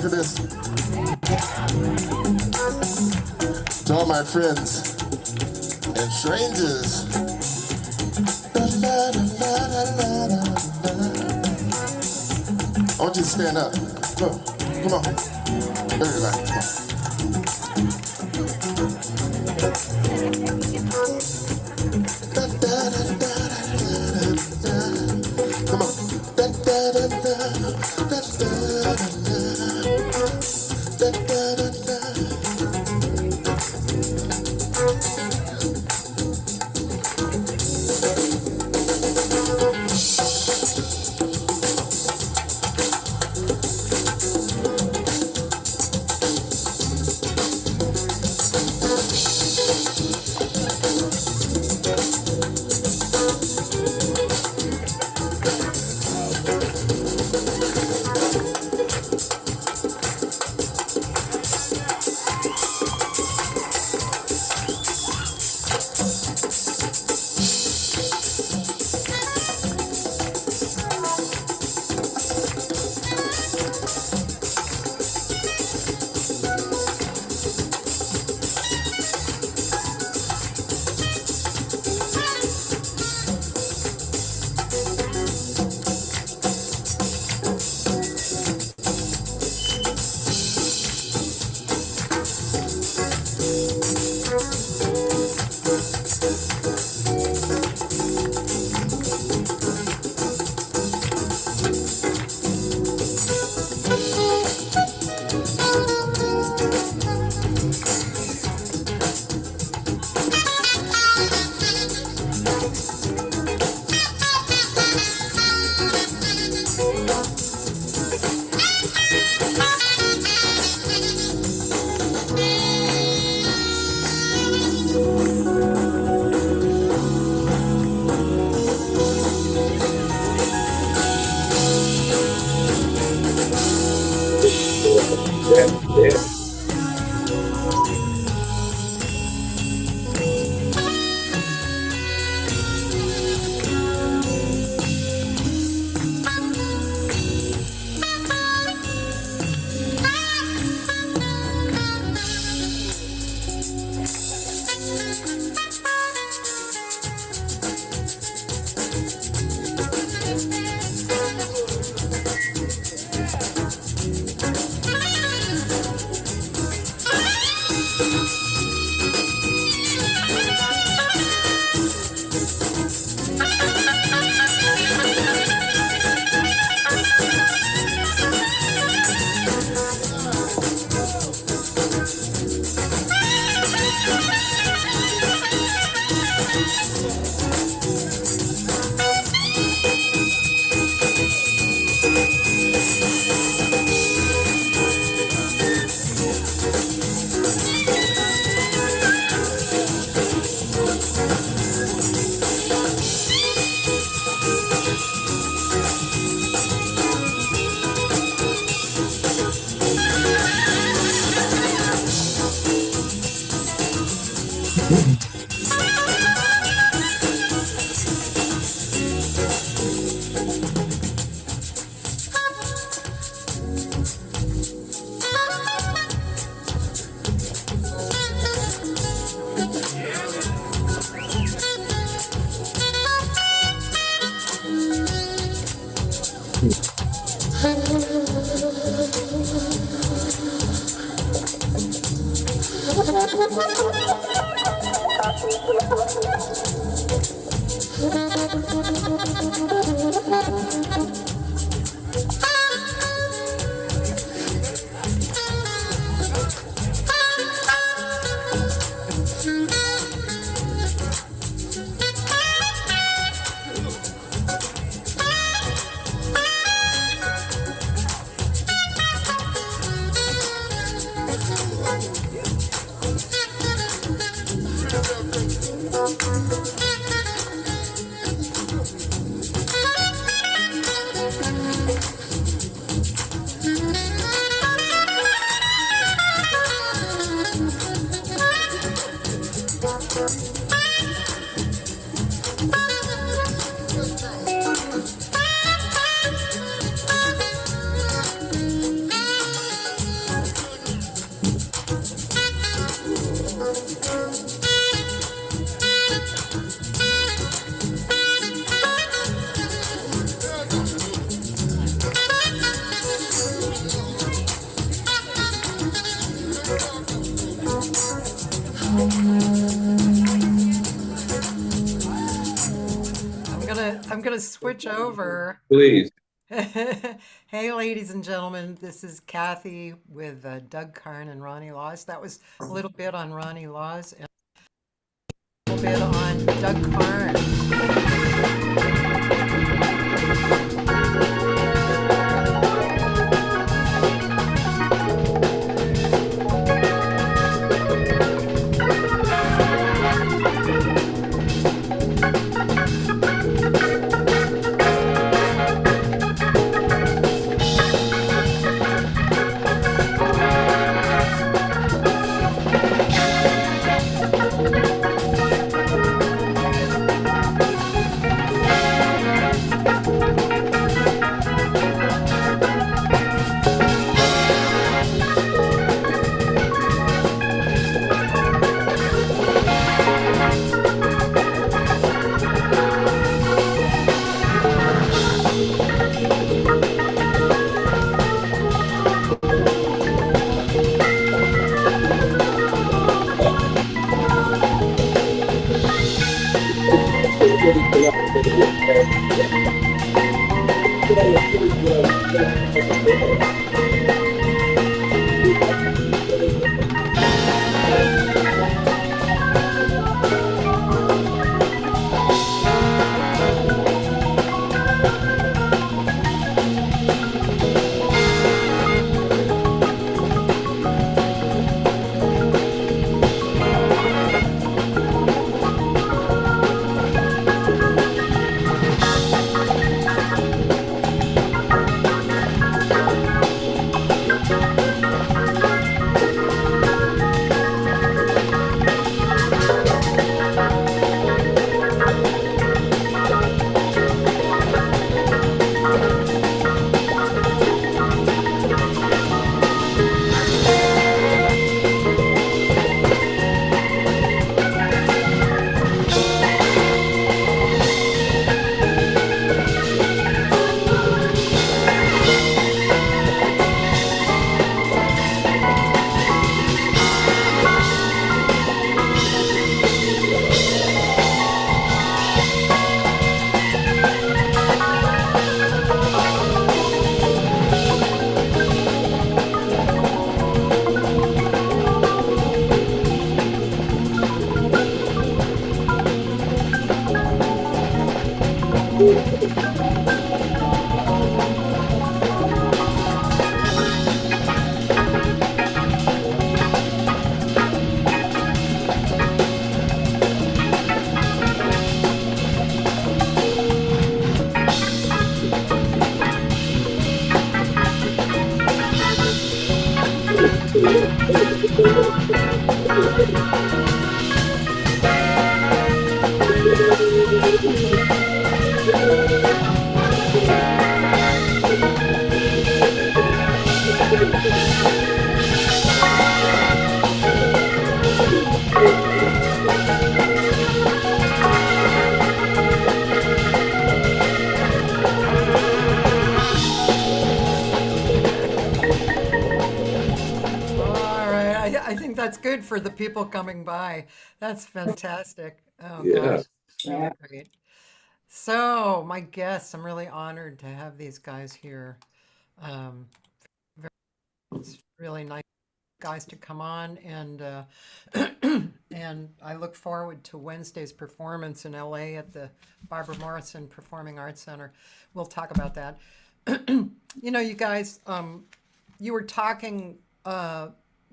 for this? To all my friends and strangers. I want you to stand up. Come on. Everybody, come on. Come on. going to switch over. Please. Hey, ladies and gentlemen, this is Cathy with Doug Carn and Ronnie Laws. That was a little bit on Ronnie Laws and a little bit on Doug Carn. All right, I think that's good for the people coming by. That's fantastic. Oh Yeah. gosh, really great. So, my guests, I'm really honored to have these guys here. Um, it's really nice guys to come on, and and I look forward to Wednesday's performance in LA at the Barbara Morrison Performing Arts Center. We'll talk about that. You know, you guys, you were talking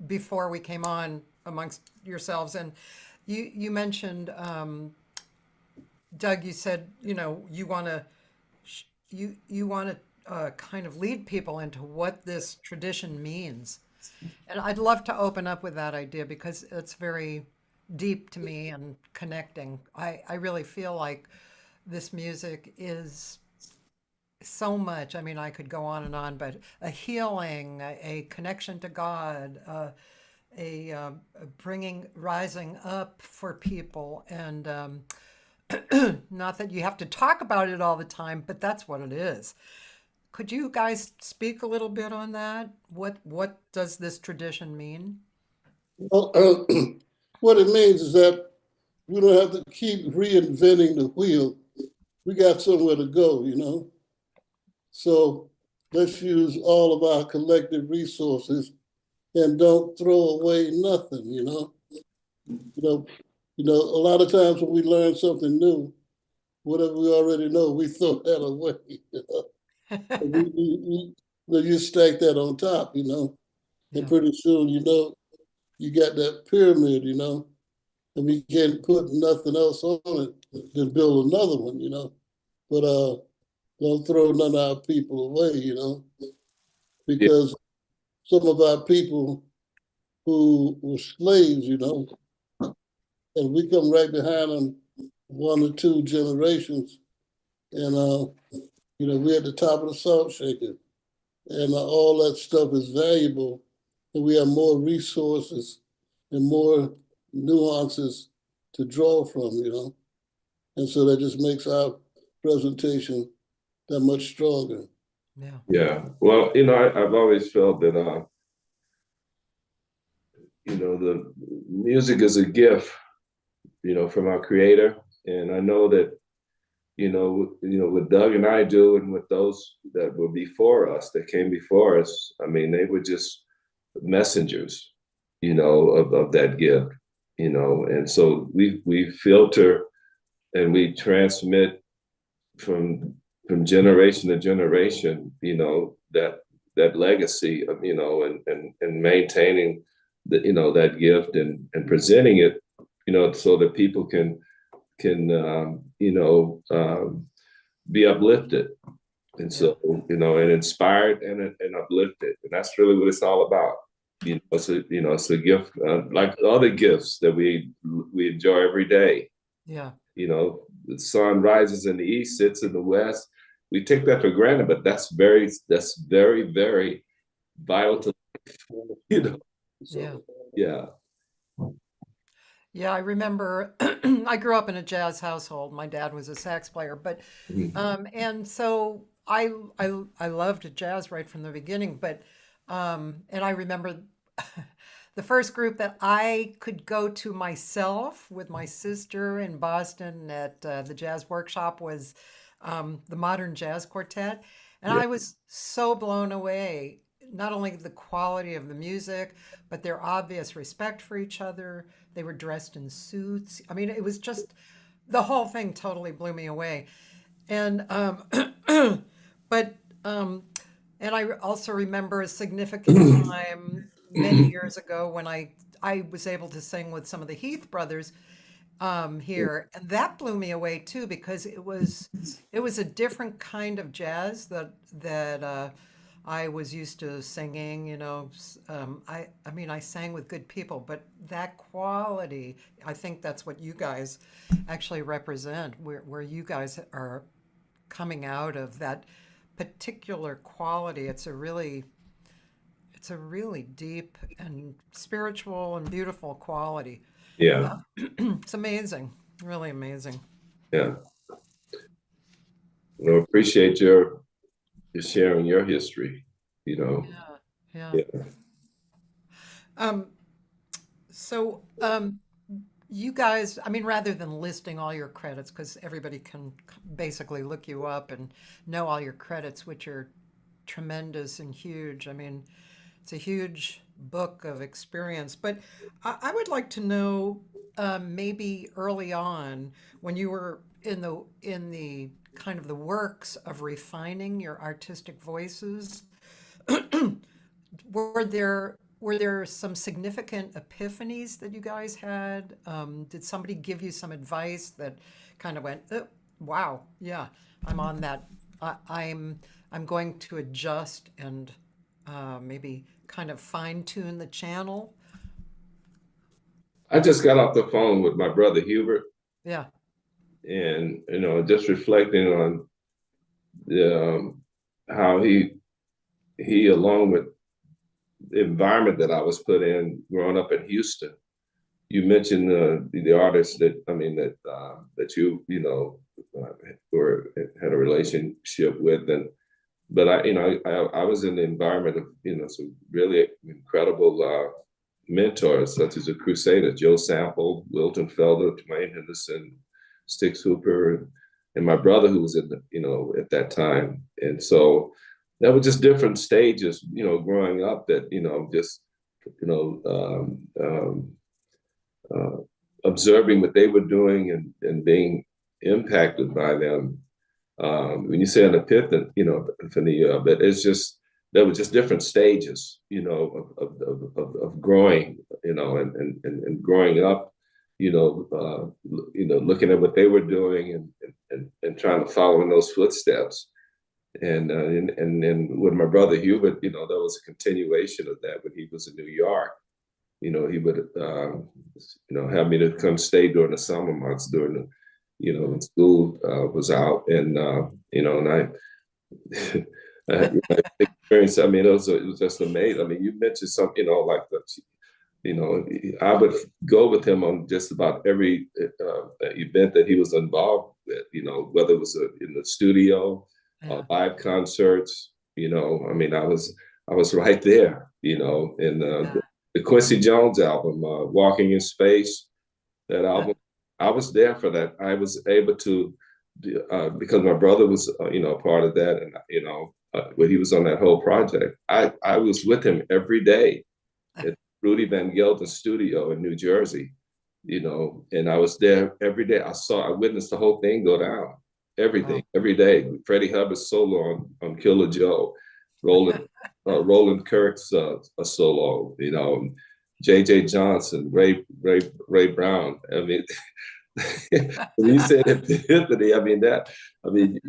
before we came on amongst yourselves, and you mentioned Doug. You said you want to you want to kind of lead people into what this tradition means, and I'd love to open up with that idea because it's very deep to me and connecting. I really feel like this music is so much. I mean, I could go on and on, but a healing, a connection to God, a bringing, rising up for people, and not that you have to talk about it all the time, but that's what it is. Could you guys speak a little bit on that? What does this tradition mean? Well, what it means is that we don't have to keep reinventing the wheel. we got somewhere to go, you know. So let's use all of our collective resources and don't throw away nothing, you know. A lot of times when we learn something new, whatever we already know, we throw that away. You stack that on top, you know, and Yeah. pretty soon, you know, you got that pyramid, you know, and we can't put nothing else on it than build another one, you know. But don't throw none of our people away, you know, Yeah. because some of our people who were slaves, you know, and we come right behind them 1 or 2 generations, and you know, we're at the top of the salt shaker, and all that stuff is valuable, and we have more resources and more nuances to draw from, you know, and so that just makes our presentation that much stronger. Yeah. Yeah. Well, you know, I've always felt that, you know, the music is a gift, you know, from our creator. And I know that, you know, what Doug and I do, and with those that were before us, that came before us, I mean, they were just messengers, you know, of that gift, you know. And so we filter and we transmit from generation to generation, you know, that legacy of, you know, and maintaining the, you know, that gift and presenting it, you know, so that people can you know, be uplifted. And so, you know, and inspired and uplifted. And that's really what it's all about. You know, it's a gift, like other gifts that we enjoy every day. Yeah. You know, the sun rises in the east, sits in the west. We take that for granted, but that's very, very vital to life, you know. So, Yeah. yeah. Yeah, I remember I grew up in a jazz household. My dad was a sax player, but and so I loved jazz right from the beginning. But and I remember the first group that I could go to myself with my sister in Boston at the Jazz Workshop was the Modern Jazz Quartet, and Yeah. I was so blown away. Not only the quality of the music, but their obvious respect for each other. They were dressed in suits. I mean, it was just the whole thing totally blew me away. And but and I also remember a significant time many years ago when I was able to sing with some of the Heath brothers here, and that blew me away too because it was a different kind of jazz that I was used to singing. You know, I mean I sang with good people, but that quality, I think that's what you guys actually represent, where you guys are coming out of that particular quality. It's a really deep and spiritual and beautiful quality. Yeah. It's amazing, really amazing. Yeah. Well, appreciate your sharing your history, you know. Yeah, yeah. Yeah. Um, so you guys, I mean, rather than listing all your credits, because everybody can basically look you up and know all your credits, which are tremendous and huge. I mean, it's a huge book of experience. But I would like to know, maybe early on when you were in the kind of the works of refining your artistic voices, were there some significant epiphanies that you guys had? Did somebody give you some advice that kind of went, oh, wow, yeah, I'm on that. I'm going to adjust and maybe kind of fine tune the channel. I just got off the phone with my brother Hubert, Yeah, and you know, just reflecting on the how he along with the environment that I was put in growing up in Houston. You mentioned the artists that I mean that you know or had a relationship with, and but I was in the environment of, you know, some really incredible mentors such as the Crusaders, Joe Sample, Wilton Felder, Twain Henderson, Stix Hooper, and my brother who was in the, at that time. And so that was just different stages, growing up that, just, you know, observing what they were doing and being impacted by them. When you say an epiphany, but it's just, there were just different stages, of growing, and growing up, looking at what they were doing and trying to follow in those footsteps. And then with my brother Hubert, there was a continuation of that when he was in New York. He would, have me to come stay during the summer months during the, when school was out, and and I had experience. I mean, it was just amazing. I mean, you mentioned something, like the, I would go with him on just about every event that he was involved with. Whether it was in the studio, live concerts. I mean, I was right there. And the Quincy Jones album, "Walking in Space," that album. I was there for that. I was able to, because my brother was, part of that, and when he was on that whole project, I was with him every day at Rudy Van Gelder's studio in New Jersey, and I was there every day. I witnessed the whole thing go down, everything, every day. Freddie Hubbard's solo on Killer Joe, Roland Kirk's a solo, J.J. Johnson, Ray Brown. I mean, when you said epiphany, I mean,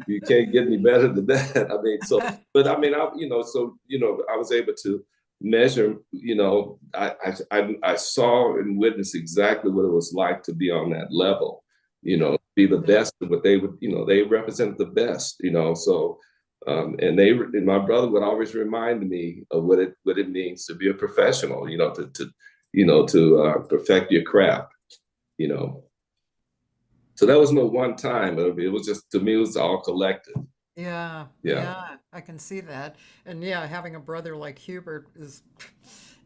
you can't get any better than that. I mean, but I mean, I was able to measure, I saw and witnessed exactly what it was like to be on that level, be the best of what they would, they represent the best, so. And my brother would always remind me of what it means to be a professional, to perfect your craft, So that was no one time. It was just, to me, it was all collective. Yeah, I can see that. And yeah, having a brother like Hubert is,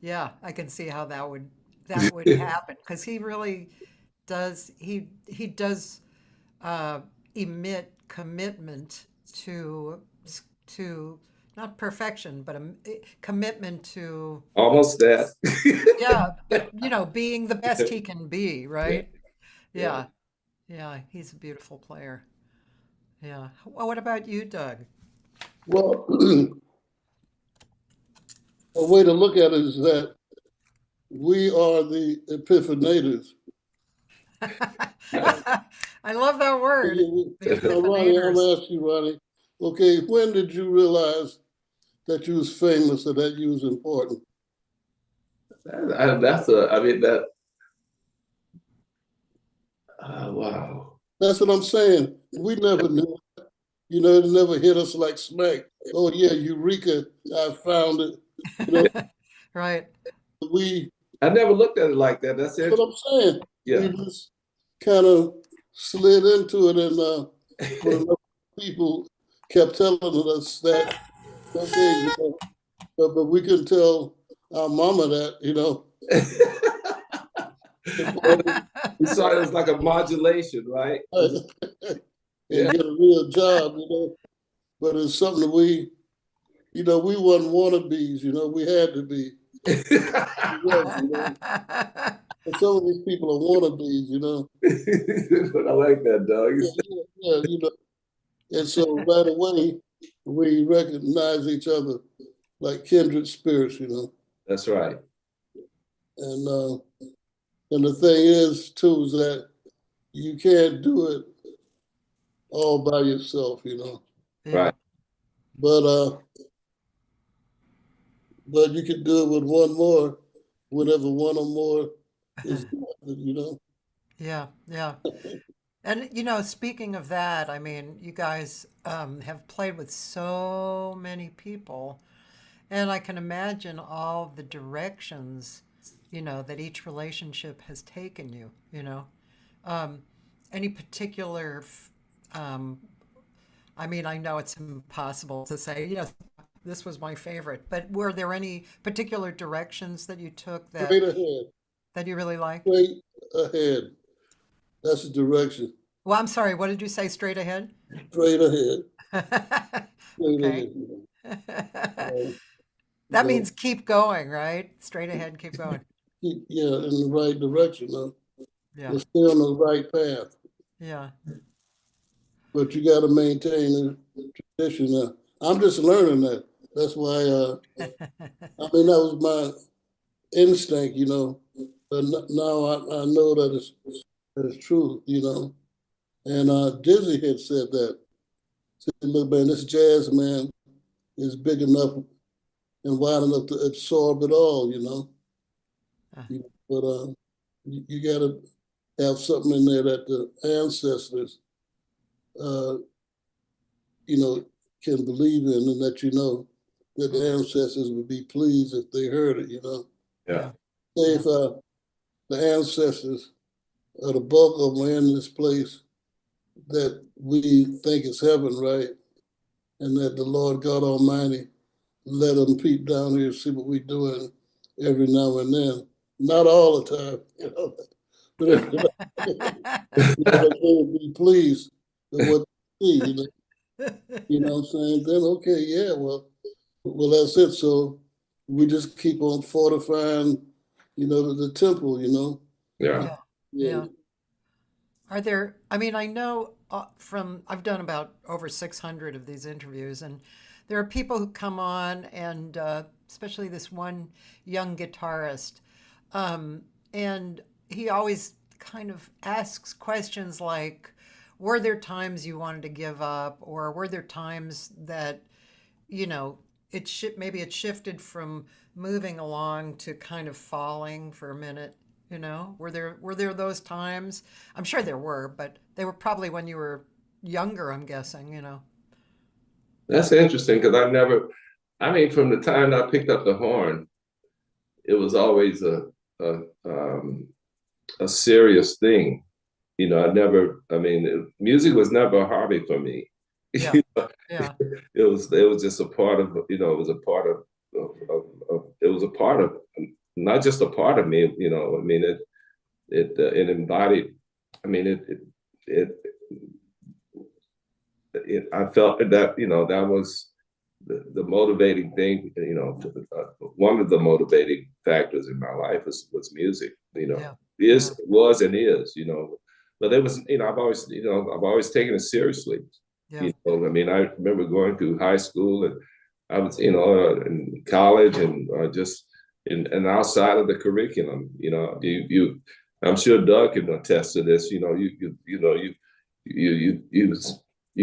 yeah, I can see how that would happen, because he really does. He does emit commitment to not perfection, but a commitment to almost that. yeah, but being the best he can be, right? Yeah, he's a beautiful player. Yeah. Well, what about you, Doug? Well, a way to look at it is that we are the epiphanators. I love that word. The Now, Ronnie, I'm epiphanators. asking you, Ronnie, okay, when did you realize that you was famous or that you was important? Wow. That's what I'm saying. We never knew. It never hit us like smack. Oh yeah, Eureka! I found it. Right. I never looked at it like that. That's What I'm saying. Yeah. We just kind of slid into it, and when people kept telling us that, okay, but we couldn't tell our mama that, We saw it as like a modulation, right? and get a real job, But it's something that we wasn't wannabes, we had to be. And some of these people are wannabes, I like that, Doug. Yeah. And so right away, we recognize each other like kindred spirits, That's right. And the thing is, too, is that you can't do it all by yourself, Yeah. Right. But you can do it with one more, whenever one or more is, Yeah. And speaking of that, I mean, you guys have played with so many people, and I can imagine all the directions, that each relationship has taken you. Any particular, I mean, I know it's impossible to say, this was my favorite, but were there any particular directions that you took straight ahead, that you really liked? straight ahead. That's the direction. Well, I'm sorry, what did you say? Straight ahead? straight ahead. Straight Okay. ahead. That Don't means keep going, right? Straight ahead, keep going. keep, yeah, in the right direction. Yeah. We're still on the right path, Yeah. but you got to maintain the tradition. I'm just learning that. That's why, I mean, that was my instinct, but now I know that it's true, And Dizzy had said that. Said, look, man, this jazz man is big enough and wide enough to absorb it all. Uh, But you got to have something in there that the ancestors, uh, can believe in, and that that the ancestors would be pleased if they heard it. Yeah. Say if the ancestors, the bulk of them, are in this place that we think is heaven, right? And that the Lord God Almighty let them peep down here and see what we're doing every now and then. Not all the time, but but they would be pleased with what they see, You know what I'm saying? Then okay, yeah, well that's it. So we just keep on fortifying, the temple. Yeah. Yeah. Yeah. Yeah. Are there, I mean, I know I've done about over 600 of these interviews, and there are people who come on, and especially this one young guitarist, and he always kind of asks questions like, were there times you wanted to give up, or were there times that, you know, maybe it shifted from moving along to kind of falling for a minute? Were there those times? I'm sure there were, but they were probably when you were younger, I'm guessing. That's interesting because I mean, from the time I picked up the horn, it was always a, um, a serious thing. I mean, music was never a hobby for me. Yeah. Yeah. It was just a part of, it was a part it was a part of, not just a part of me, I mean, it embodied, I mean, it, I felt that, that was the motivating thing, one of the motivating factors in my life was music, Yeah. Yeah. was and is, but it was, I've always taken it seriously. Yeah. I mean, I remember going through high school, and I was, in college, and just and outside of the curriculum, I'm sure Doug can attest to this. You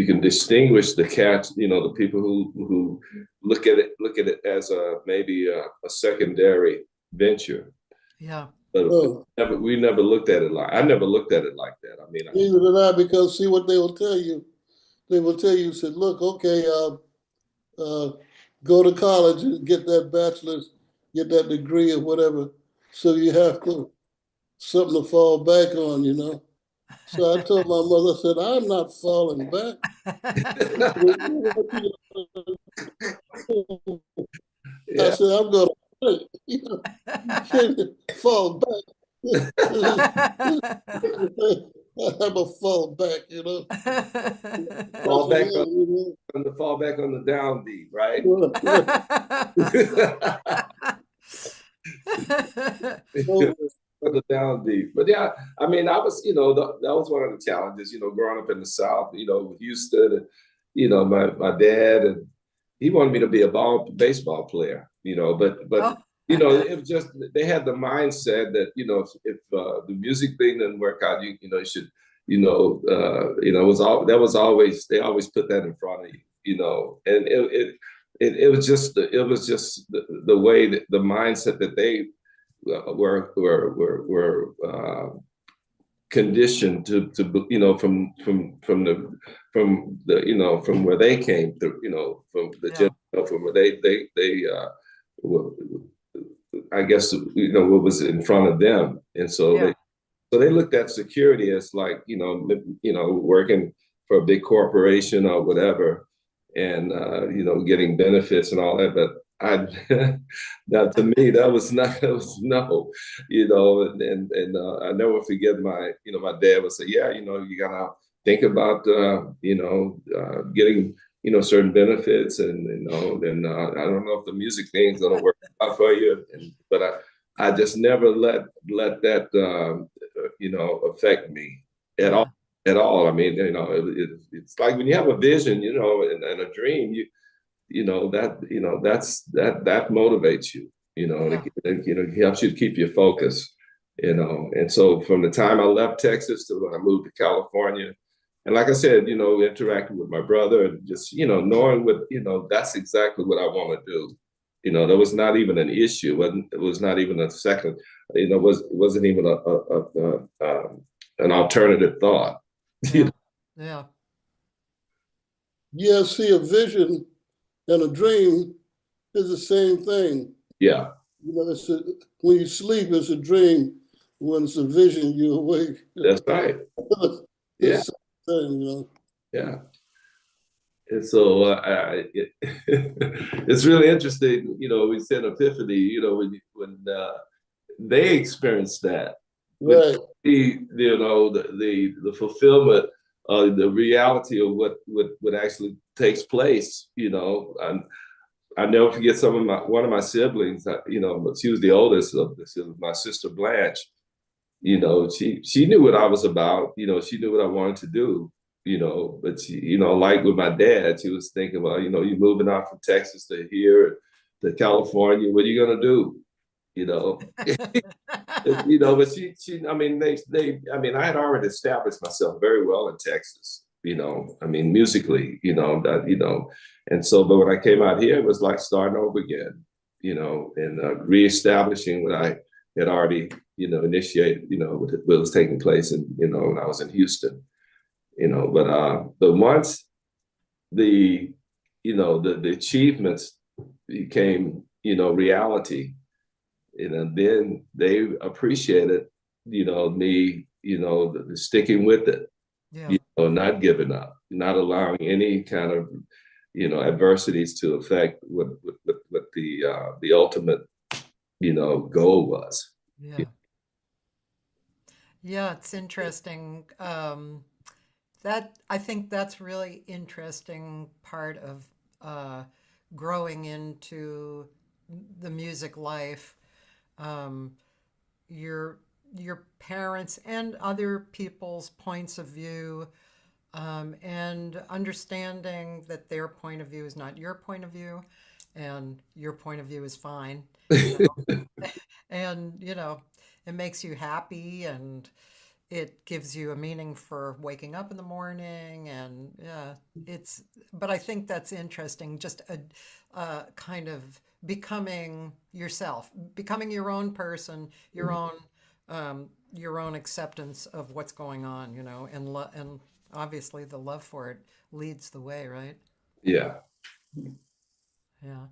can distinguish the cats, the people who look at it as maybe a secondary venture. Yeah. But Oh, we never looked at it I never looked at it like that. I mean, neither did I, because see what they will tell you. They will tell you, said, look, okay, go to college and get that bachelor's, get that degree or whatever. So you have something to fall back on. So I told my mother, I said, I'm not falling back. I yeah. said, I'm going to fight. You can't fall back. I'm a fall back. Fall Said, back yeah, fall back on the downbeat, right? On the downbeat. But yeah, I mean, I was, that was one of the challenges, growing up in the South, with Houston, and my dad, and he wanted me to be a baseball player, but Oh. it was just, they had the mindset that, if the music thing didn't work out, you should, it was that was always, they always put that in front of you, and it was just the way that the mindset that they were conditioned to from where they came through, from the from where they I guess what was in front of them, and so Yeah. they looked at security as like working for a big corporation or whatever, and getting benefits and all that. But that, to me, that was no, and I never forget my dad would say, yeah, you gotta think about getting certain benefits, and then I don't know if the music thing is going to work out for you, but I just never let that affect me at all. At all. I mean, it's like when you have a vision, and a dream, that motivates you. It helps you to keep your focus. And so from the time I left Texas to when I moved to California, and like I said, interacting with my brother and just knowing what that's exactly what I want to do. There was not even an issue. It was not even a second. It wasn't even an alternative thought. Yeah. Yeah, see, a vision and a dream is the same thing. Yeah. When you sleep, it's a dream. When it's a vision, you awake. That's right. Yeah. Thing, Yeah. And so it's really interesting. We said Epiphany. When they experienced that, right? The fulfillment, the reality of what actually takes place. I never forget one of my siblings. But she was the oldest of this. It was my sister Blanche. She knew what I was about. She knew what I wanted to do. But she, like with my dad, she was thinking, well, you're moving out from Texas to here to California. What are you gonna do? But I mean, I had already established myself very well in Texas. Musically, and so, but when I came out here, it was like starting over again, and reestablishing what I had already, initiated, what was taking place when I was in Houston, but once the achievements became, reality, then they appreciated, me, sticking with it. Yeah. Not giving up, not allowing any kind of, adversities to affect what the ultimate, goal was. Yeah. Yeah, it's interesting. I think that's really interesting part of growing into the music life. Your parents and other people's points of view, and understanding that their point of view is not your point of view, and your point of view is fine, and it makes you happy, and it gives you a meaning for waking up in the morning, and but I think that's interesting, just a kind of becoming yourself, becoming your own person, your own acceptance of what's going on, and obviously the love for it leads the way, right? Yeah. Yeah.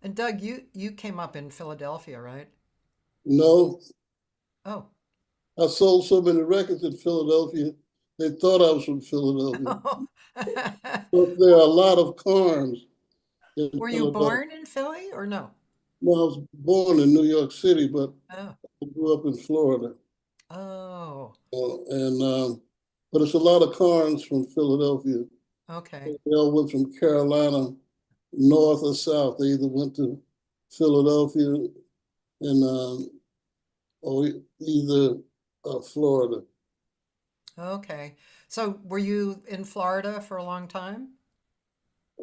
And Doug, you came up in Philadelphia, right? No, Oh. I sold so many records in Philadelphia, they thought I was from Philadelphia. But there are a lot of Carns in Were you Philadelphia. born in Philly or no? No, I was born in New York City, but Oh. I grew up in Florida. Oh. But it's a lot of Carns from Philadelphia. Okay. They all went from Carolina, north or south. They either went to Philadelphia and or either Florida. Okay. So were you in Florida for a long time?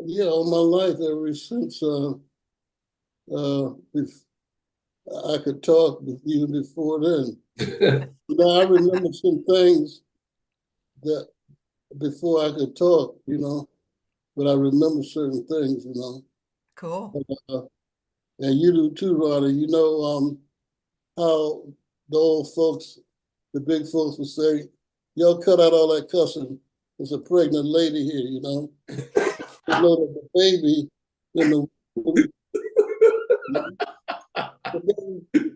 Yeah, all my life, ever since I could talk, even before then. I remember some things that before I could talk, but I remember certain things, Cool. And you do too, Ronnie. How the old folks, the big folks would say, y'all cut out all that cussing. There's a pregnant lady here, the baby in the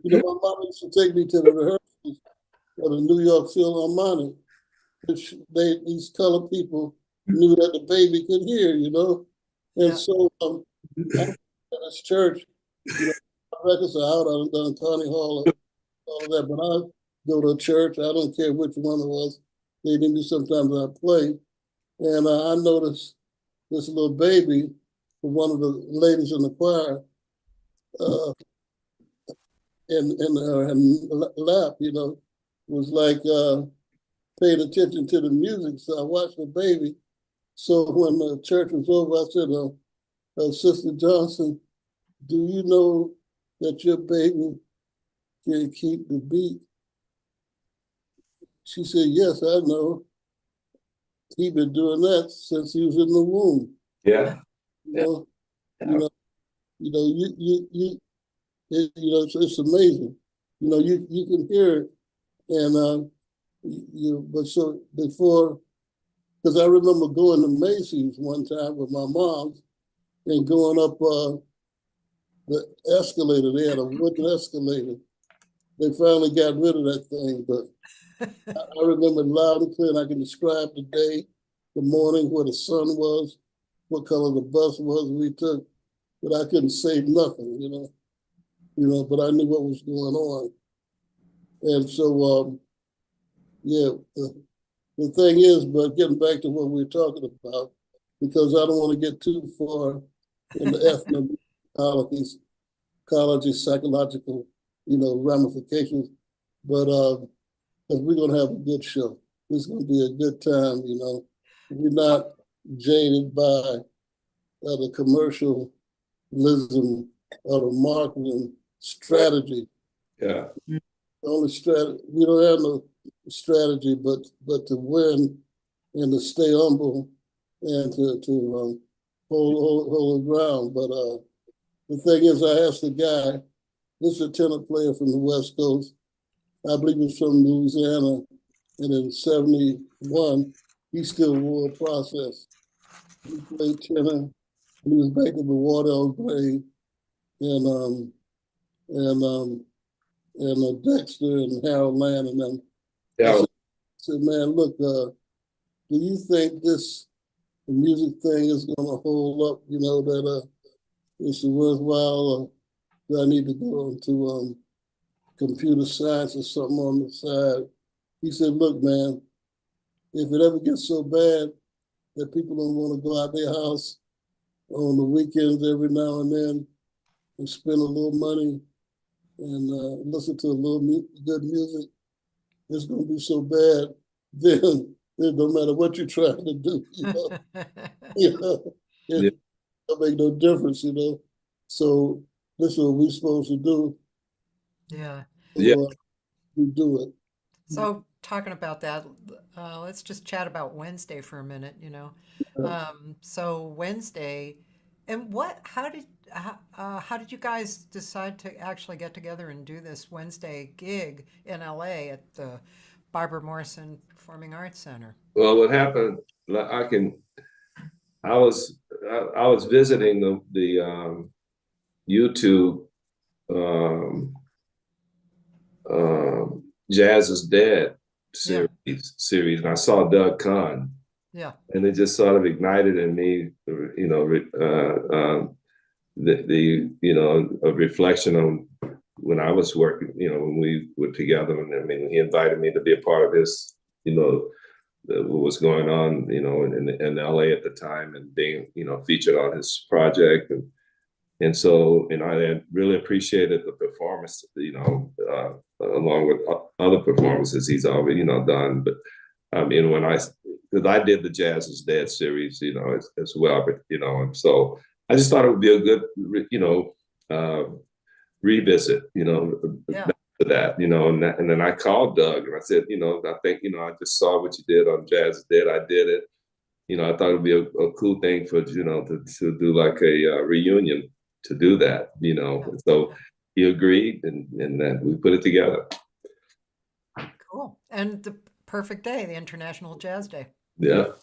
my mom used to take me to the rehearsals of the New York Philharmonic, which these colored people knew that the baby could hear, And so after this church, records are out. I've done Carnegie Hall, all of that, but I go to a church. I don't care which one it was. they didn't do sometimes I play. And I noticed this little baby, one of the ladies in the choir, in her lap, was like paying attention to the music. So I watched the baby. So when the church was over, I said, Sister Johnson, do you know that your baby can keep the beat? She said, yes, I know. He been doing that since he was in the womb. Yeah. You know, it's amazing. You can hear it, and but so before, because I remember going to Macy's one time with my mom and going up the escalator. They had a wooden escalator. They finally got rid of that thing, but I remember loud and clear, and I can describe the day, the morning, where the sun was, what color the bus was we took, but I couldn't say nothing, but I knew what was going on. And so, the thing is, but getting back to what we were talking about, because I don't want to get too far in the ethnomusicology, psychological, ramifications, but because we're going to have a good show. It's going to be a good time, We're not jaded by the commercialism or the marketing strategy. Yeah. The only strategy, we don't have no strategy but to win and to stay humble and to hold the ground. But the thing is, I asked the guy, this is a tenor player from the West Coast. I believe he's from Louisiana, and in '71, he still wore a process. He played tenor. He was back in the Wardell Gray and Dexter and Harold Land and them. Yeah. I said, man, look, do you think this music thing is going to hold up? That it's worthwhile, or do I need to go into computer science or something on the side? He said, look, man, if it ever gets so bad that people don't want to go out their house on the weekends every now and then and spend a little money and listen to a little good music, it's going to be so bad, then no matter what you're trying to do, it don't make no difference, So this is what we're supposed to do. Yeah. So, we do it. So talking about that, let's just chat about Wednesday for a minute, So Wednesday, and how did you guys decide to actually get together and do this Wednesday gig in LA at the Barbara Morrison Performing Arts Center? Well, what happened, I was visiting the YouTube Jazz is Dead series, and I saw Doug Carn. Yeah. And it just sort of ignited in me, a reflection on when I was working, when we were together. And I mean, he invited me to be a part of his, what was going on, in LA at the time, and being, featured on his project. And so, I really appreciated the performance, along with other performances he's already, done. But because I did the Jazz is Dead series, as well, but, and so I just thought it would be a good, revisit, Yeah. to that, and then I called Doug and I said, I think, I just saw what you did on Jazz is Dead. I did it. I thought it'd be a cool thing for, to do like a reunion to do that, And so he agreed, and then we put it together. Cool. And the perfect day, the International Jazz Day. Yeah.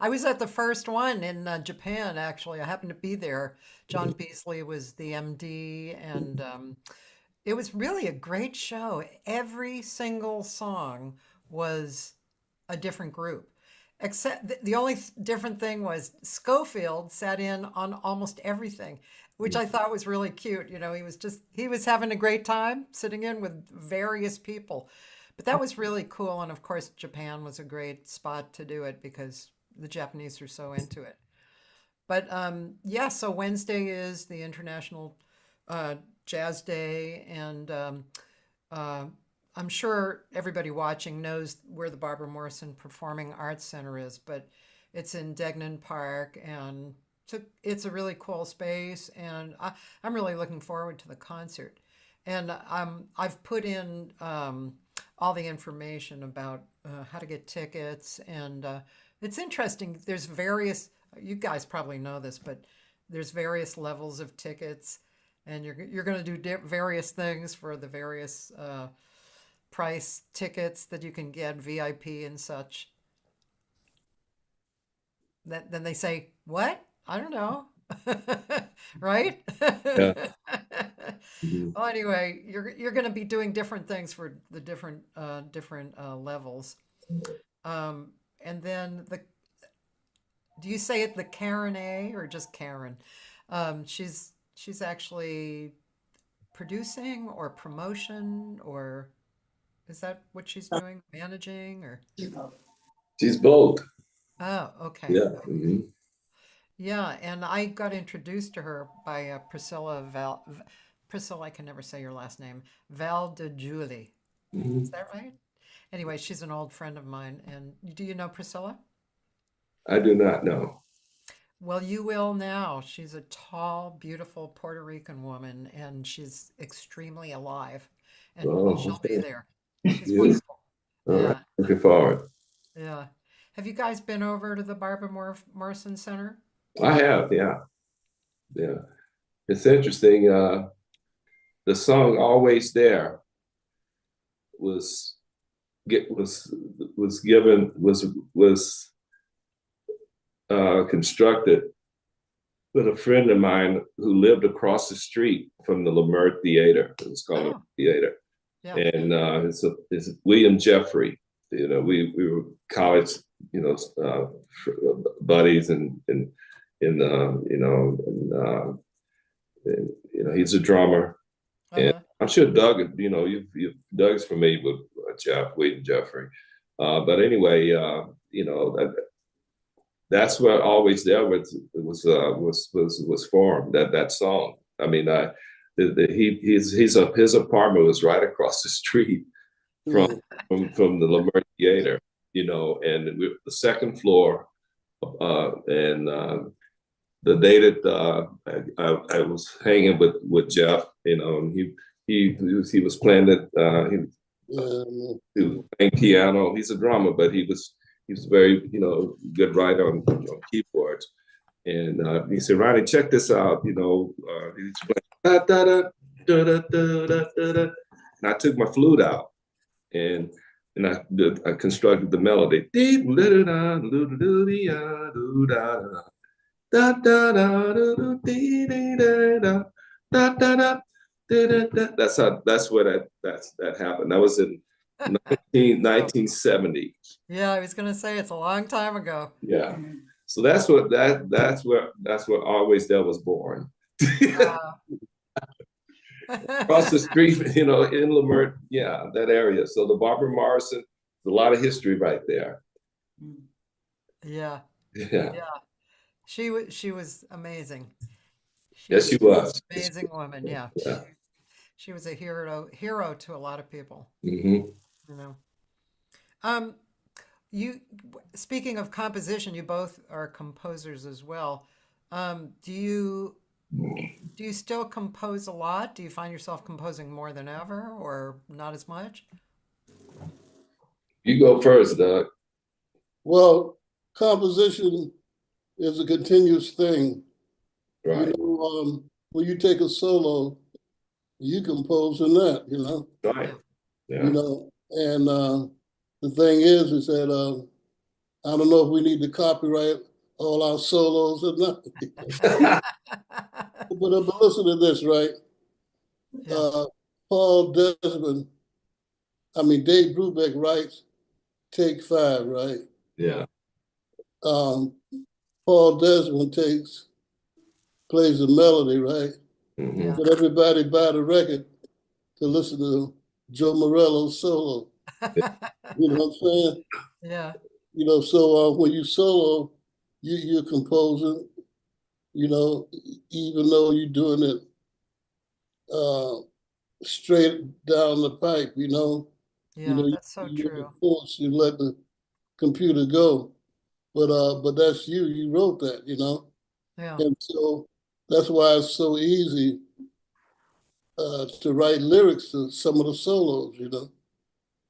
I was at the first one in Japan, actually. I happened to be there. John Beasley was the MD, and it was really a great show. Every single song was a different group. Except the only different thing was Schofield sat in on almost everything, which I thought was really cute. He was having a great time sitting in with various people. But that was really cool. And of course, Japan was a great spot to do it because the Japanese are so into it. But yeah, so Wednesday is the International Jazz Day. And I'm sure everybody watching knows where the Barbara Morrison Performing Arts Center is, but it's in Degnan Park, and it's a really cool space, and I'm really looking forward to the concert. And I've put in all the information about how to get tickets, and it's interesting. There's various, you guys probably know this, but there's various levels of tickets, and you're going to do various things for the various price tickets that you can get, VIP and such. Then they say, "What? I don't know." Right? Yeah. Mhm. Well, anyway, you're going to be doing different things for the different levels. And then do you say it THEKarenA or just Karen? She's actually producing or promotion, or is that what she's doing? Managing or? She's bold. Oh, okay. Yeah. Hmm. Yeah, and I got introduced to her by Priscilla, I can never say your last name, Valdejulie. Hmm. Is that right? Anyway, she's an old friend of mine. And do you know Priscilla? I do not know. Well, you will now. She's a tall, beautiful Puerto Rican woman, and she's extremely alive. And Oh, she'll be okay. there. She's Yes. wonderful. All right. Yeah, Looking forward. yeah. Have you guys been over to the Barbara Morrison Center? I have, yeah. Yeah. It's interesting. The song "Always There" was constructed with a friend of mine who lived across the street from the Lemert Theater. It was called Oh, the Theater, yeah. and it's William Jeffrey. You know, we were college, you know, buddies, and you know, and you know, he's a drummer, and Uh-huh. I'm sure Doug, you know, Doug's familiar with William Jeffrey, but anyway, you know, that's what "Always There" was formed. That song. I mean, his apartment was right across the street from Mhm. from the Lemert Theater, you know, and the second floor, and the day that I was hanging with Jeff, you know, and he was playing that Yeah, he was playing piano. He's a drummer, but he was very, you know, good writer on keyboards. And he said, "Ronnie, check this out." You know, he's playing da da da da da da da da, and I took my flute out, and I constructed the melody. That's where that happened. That was in So, 1970. yeah, I was going to say it's a long time ago. Yeah. So that's where Always There was born. Uh, Across the street, you know, in Lemert, yeah, that area. So the Barbara Morrison, a lot of history right there. yeah, Yeah. yeah. She was amazing. She Yes, she was was. an amazing woman. Yeah. Yeah. She was a hero to a lot of people, Hmm. you know. Um, you Speaking of composition, you both are composers as well. Do you still compose a lot? Do you find yourself composing more than ever or not as much? You go first, Doug. well, composition is a continuous thing. You Right. know, when you take a solo, you compose in that, you know. Right. Yeah. You Yeah. know, and the thing is that I don't know if we need to copyright all our solos or not. But listen to this, right? Yeah. Paul Desmond, Dave Brubeck writes Take Five, right? Yeah. Um, Paul Desmond plays the melody, right? Hmm. Yeah. But everybody buy the record to listen to Joe Morello's solo. You know what I'm saying? Yeah. You know, so when you solo, you're composing, you know, even though you're doing it uh, straight down the pipe, you know. You Yeah, know, that's so you let the true. force, you let the computer go. But that's you. You wrote that, you know. Yeah. And so that's why it's so easy to write lyrics to some of the solos, you know,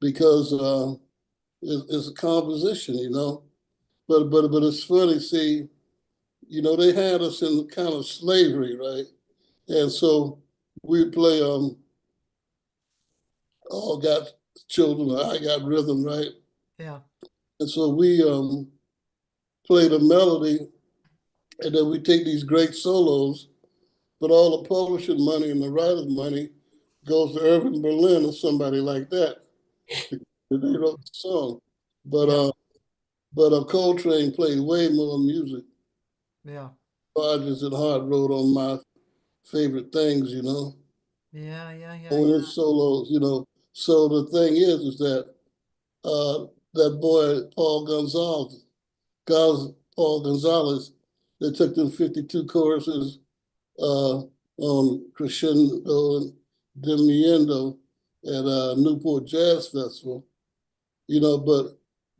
because it's a composition, you know. But it's funny, see, you know, they had us in kind of slavery, right? And so we play all got children, I got rhythm, right? Yeah. And so we play the melody, and then we take these great solos, but all the publishing money and the writer's money goes to Irving Berlin or somebody like that. They wrote the song. But Yeah. Coltrane played way more music. Yeah. Rodgers and Hart wrote on my favorite things, you know, Yeah. Yeah. Yeah. on Yeah. his solos, you know. So the thing is that that boy Paul Gonzalez, they took them 52 choruses on Crescendo and Dimiendo at Newport Jazz Festival, you know, but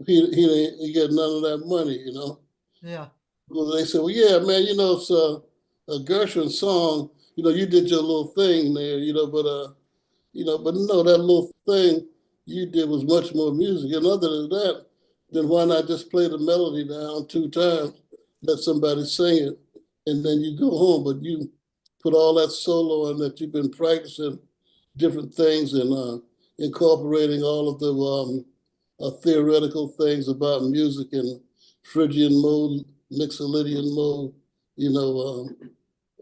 he get none of that money, you know. Yeah. Well, they said, well, yeah, man, you know, it's a Gershwin song, you know, you did your little thing there, you know, but no, that little thing you did was much more music. And other than that, then why not just play the melody down 2 times, let somebody sing it, and then you go home. But you put all that solo in that you've been practicing different things and incorporating all of the theoretical things about music and Phrygian mode, Mixolydian mode, you know,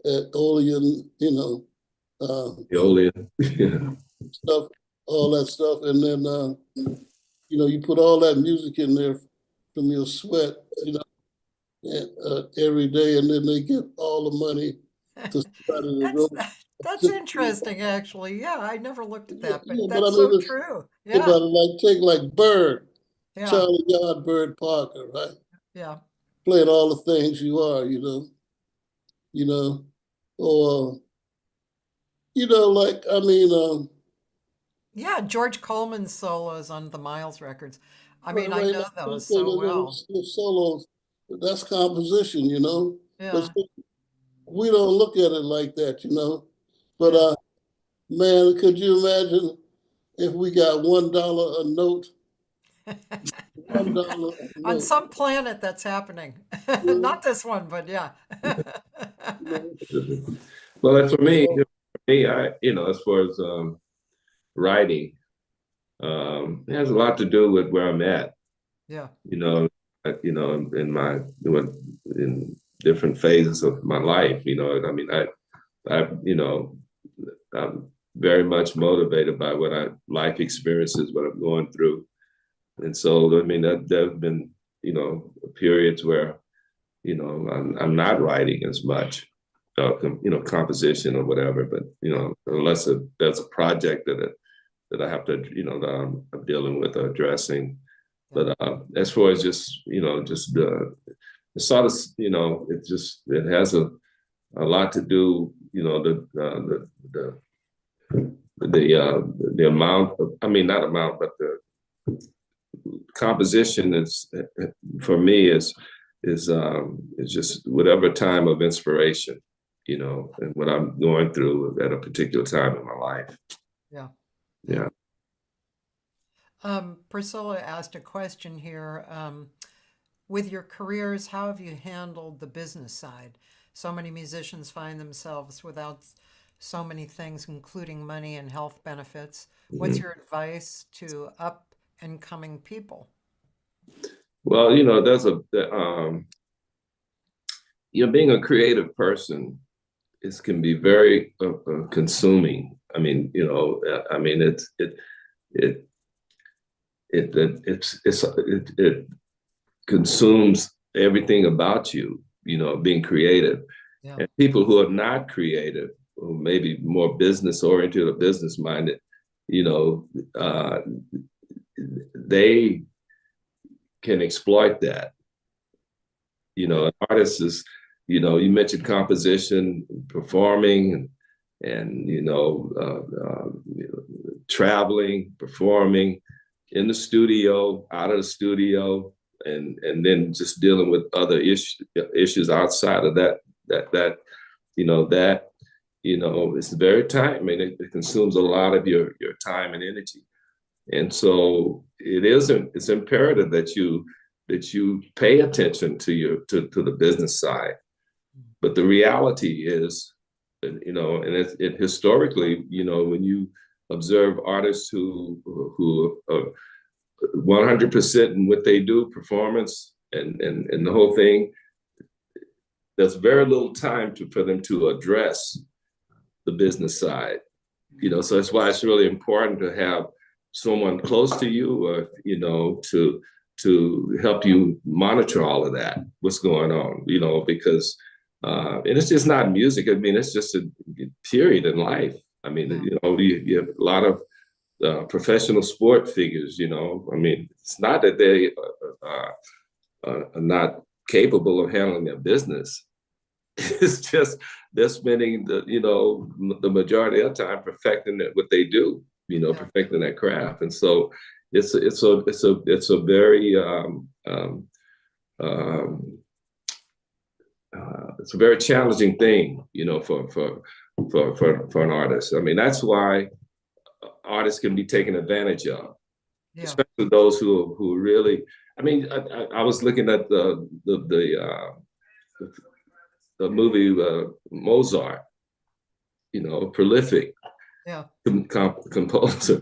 Aeolian, you know, Eolian. Yeah. stuff, all that stuff, and then you know you put all that music in there from your sweat, you know, every day, and then they get all the money to start the That's road. that's interesting, actually. Yeah, I never looked at Yeah, that, but yeah, but I that's mean, so let's true. think Yeah. about it. Like take like Bird, Yeah. Charlie Yard, Parker, right? Yeah. Playing all the things you are, you know, or you know, like I mean, Yeah, George Coleman's solos on the Miles records. I right, mean, I right. know those Okay, so well. those solos, that's composition, you know. But Yeah. we don't look at it like that, you know. But Yeah. man, could you imagine if we got $1 a note, $1 a On note, some planet that's happening. you know? Not this one, but yeah. You know? Well, and So, for me, as far as writing, it has a lot to do with where I'm at. Yeah. You know, in different phases of my life. You know, I mean, I'm very much motivated by what life experiences, what I'm going through, and so I mean, there have been periods where I'm not writing as much, composition or whatever. But unless there's a project that I have to, that I'm dealing with or addressing. But as far as just the sort of, it has a lot to do, the amount of, I mean, not amount, but the composition is, for me, is just whatever time of inspiration, and what I'm going through at a particular time in my life. Yeah. Yeah. Priscilla asked a question here. With your careers, how have you handled the business side? So many musicians find themselves without so many things, including money and health benefits. What's your advice to up and coming people? Well, being a creative person can be very consuming. I mean, it consumes everything about you, being creative. Yeah. And people who are not creative, who maybe more business oriented or business minded, you know, they can exploit that. An artist is, you mentioned composition, performing, and traveling, performing in the studio, out of the studio, and then just dealing with other issues outside of that. It's very time. I mean, it consumes a lot of your time and energy, and so it's imperative that you pay attention to the business side. But the reality is, and it historically, when you observe artists who are 100% in what they do, performance and the whole thing, there's very little time for them to address the business side. So that's why it's really important to have someone close to you, or to help you monitor all of that, what's going on, because and it's just not music. I mean, it's just a period in life. I mean, you have a lot of professional sport figures. I mean, it's not that they are not capable of handling their business. It's just they're spending the majority of their time perfecting what they do. Perfecting that craft, and so it's a very it's a very challenging thing, for an artist. I mean, that's why artists can be taken advantage of, especially those who really. I mean, I was looking at the movie Mozart, prolific composer.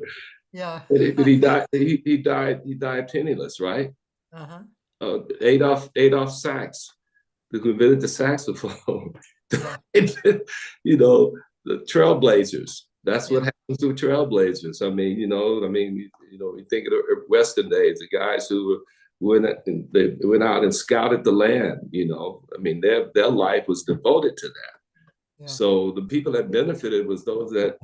Yeah. But he died. He died penniless, right? Adolf Sax, who invented the saxophone. The trailblazers. That's what happens to trailblazers. I mean, you think of the Western days, the guys who went out and scouted the land. I mean, their life was devoted to that. Yeah. So the people that benefited was those that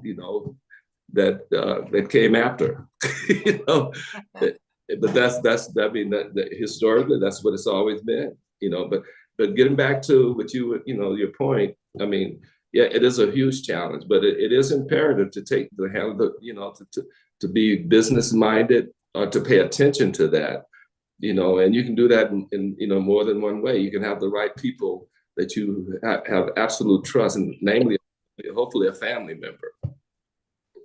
that came after. But that's I mean that historically that's what it's always been. But getting back to what your point. I mean, yeah, it is a huge challenge, but it is imperative to handle to be business minded, or to pay attention to that. And you can do that in more than one way. You can have the right people that you have absolute trust, and namely, hopefully, a family member.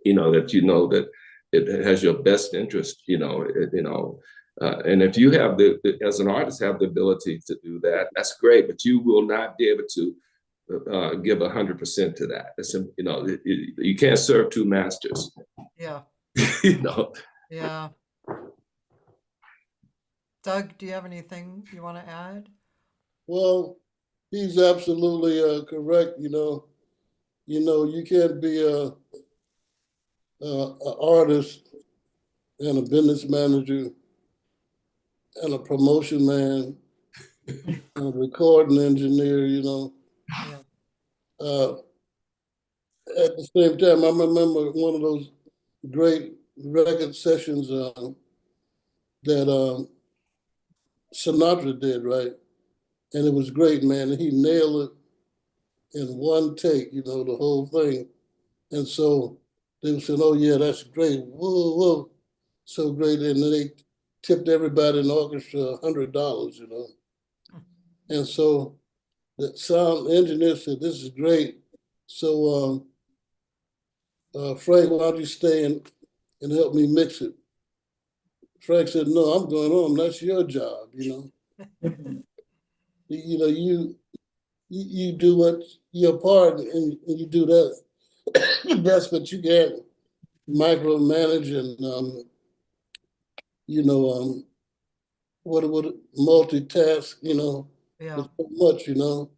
That it has your best interest. And if you have as an artist, have the ability to do that, that's great. But you will not be able to give 100% to that. It's, you can't serve two masters. Yeah. Yeah. Doug, do you have anything you want to add? Well, he's absolutely correct. You can't be an artist and a business manager and a promotion man and a recording engineer. At the same time, I remember one of those great record sessions that Sinatra did, right? And it was great, man. And he nailed it in one take, the whole thing. And so they said, "Oh yeah, that's great. Whoa, whoa, so great." And then they tipped everybody in the orchestra $100, And so the sound engineer said, "This is great. So Frank, why don't you stay and help me mix it?" Frank said, "No, I'm going home. That's your job, You do what your part, and you do that best, but you can't micromanage and what multitask, Yeah. so much, And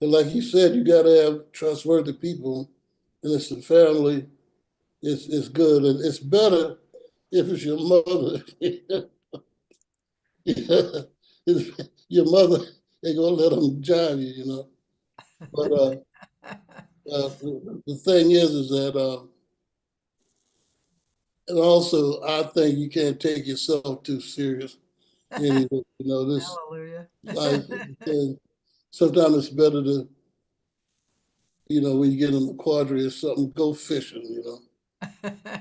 like you said, you got to have trustworthy people, and it's the family. It's good, and it's better if it's your mother. Your mother ain't gonna let them jive you, But the thing is that And also, I think you can't take yourself too serious. Anyway, you know, this Hallelujah. life, and sometimes it's better to, you know, when you get in the quadri or something, go fishing, you know.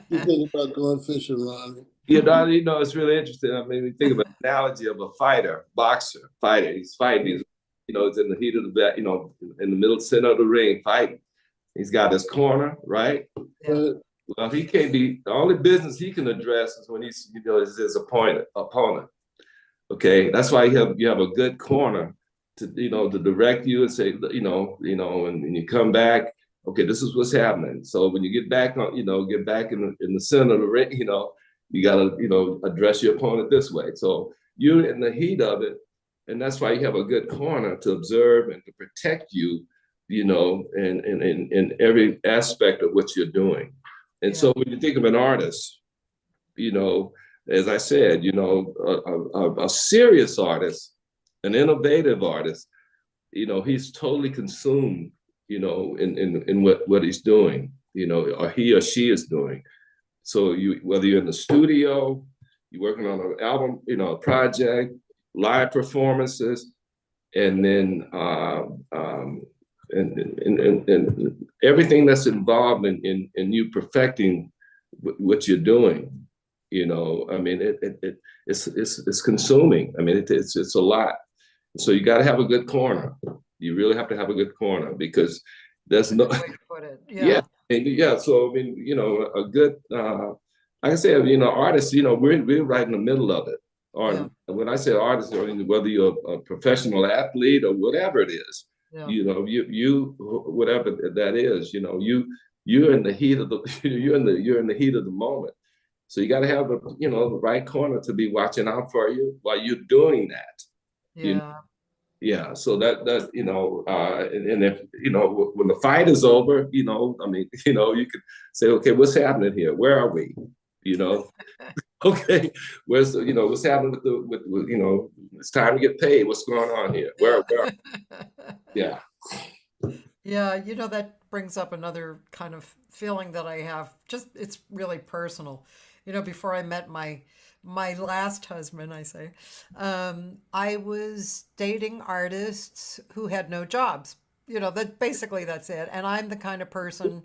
You think about going fishing, Ronnie. You know, it's really interesting. I mean, we think of an analogy of a fighter, boxer, fighter. He's fighting. He's, you know, it's in the heat of the bat, you know, in the middle center of the ring, fighting. He's got his corner, right? Yeah. But Well, he can't be. The only business he can address is when he's, you know, is his opponent. Okay, that's why you have a good corner to, you know, to direct you and say, and you come back. Okay, this is what's happening. So when you get back on, you know, get back in the center of the ring, you know, you gotta, you know, address your opponent this way. So you're in the heat of it, and that's why you have a good corner to observe and to protect you, you know, in every aspect of what you're doing. And so when you think of an artist, you know, as I said, you know, a serious artist, an innovative artist, you know, he's totally consumed, you know, in what he's doing, you know, or he or she is doing. So whether you're in the studio, you're working on an album, you know, a project, live performances, and then and everything that's involved in you perfecting what you're doing. You know, I mean, it's consuming. I mean, it's a lot. So you got to have a good corner. You really have to have a good corner because there's no. Way to put it. Yeah, yeah. So I mean, you know, a good. Like I said, you know, artists. You know, we're right in the middle of it. Or when I say artist, I mean, whether you're a professional athlete or whatever it is, you know, you whatever that is, you know, you're in the heat of the you're in the heat of the moment. So you got to have the right corner to be watching out for you while you're doing that. You know? Yeah. So that you know, and if you know when the fight is over, you know, I mean, you know, you could say, okay, what's happening here? Where are we? You know, okay, where's the, you know, what's happening with you know, it's time to get paid. What's going on here? Where? Yeah. Yeah, you know, that brings up another kind of feeling that I have. Just it's really personal. You know, before I met my last husband, I say, I was dating artists who had no jobs. You know, that basically that's it. And I'm the kind of person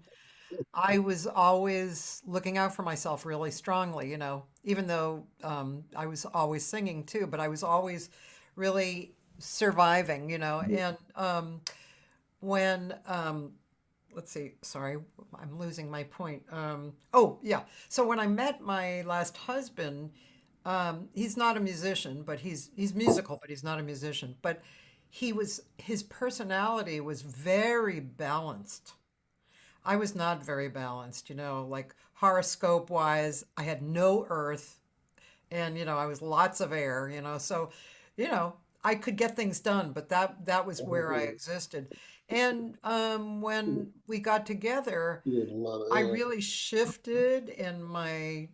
I was always looking out for myself really strongly, you know, even though I was always singing too, but I was always really surviving, you know. And when let's see, sorry, I'm losing my point. Oh, yeah. So when I met my last husband, he's not a musician, but he's musical, but he's not a musician. But his personality was very balanced. I was not very balanced, you know, like horoscope wise, I had no earth and, you know, I was lots of air, you know, so, you know, I could get things done, but that was where I existed. And when we got together, I really shifted in my,